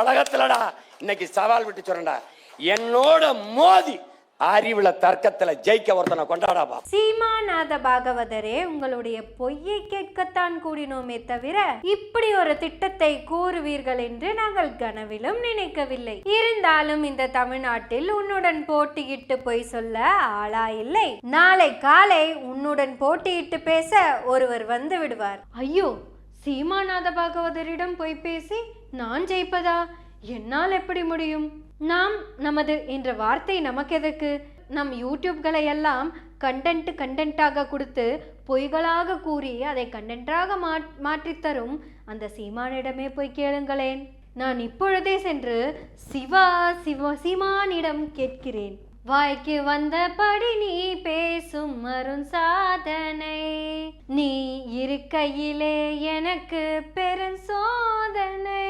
உலகத்துலடா இன்னைக்கு சவால் விட்டு சொல்றேன்டா, என்னோட மோதி அறிவுல தர்க்கத்துல ஜெயிக்க ஒருத்தனை கொண்டாடாப்பா. சீமாநாத பாகவதரே, உங்களுடைய பொய்யை கேட்கத்தான் கூடினோமே தவிர இப்படி ஒரு திட்டத்தை கூறுவீர்கள் என்று நாங்கள் கனவிலும் நினைக்கவில்லை. இருந்தாலும் இந்த தமிழ்நாட்டில் உன்னுடன் போட்டியிட்டு பொய் சொல்ல ஆளா இல்லை. நாளை காலை உன்னுடன் போட்டியிட்டு பேச ஒருவர் வந்து விடுவார். ஐயோ, சீமாநாத பாகவதரிடம் பொய் பேசி நான் ஜெயிப்பதா? என்னால் எப்படி முடியும்? நாம் நமது என்ற வார்த்தை நமக்கு எதற்கு? நம் யூடியூப்களை எல்லாம் கண்டென்ட்டாக கொடுத்து பொய்களாக கூறி அதை கண்டென்ட்டாக மாற்றித்தரும் அந்த சீமானிடமே போய் கேளுங்களேன். நான் இப்பொழுதே சென்று சீமானிடம் கேட்கிறேன். வாய்க்கு வந்தபடி நீ பேசும் அருண் சாதனை, நீ இருக்கையிலே எனக்கு பெரும் சோதனை.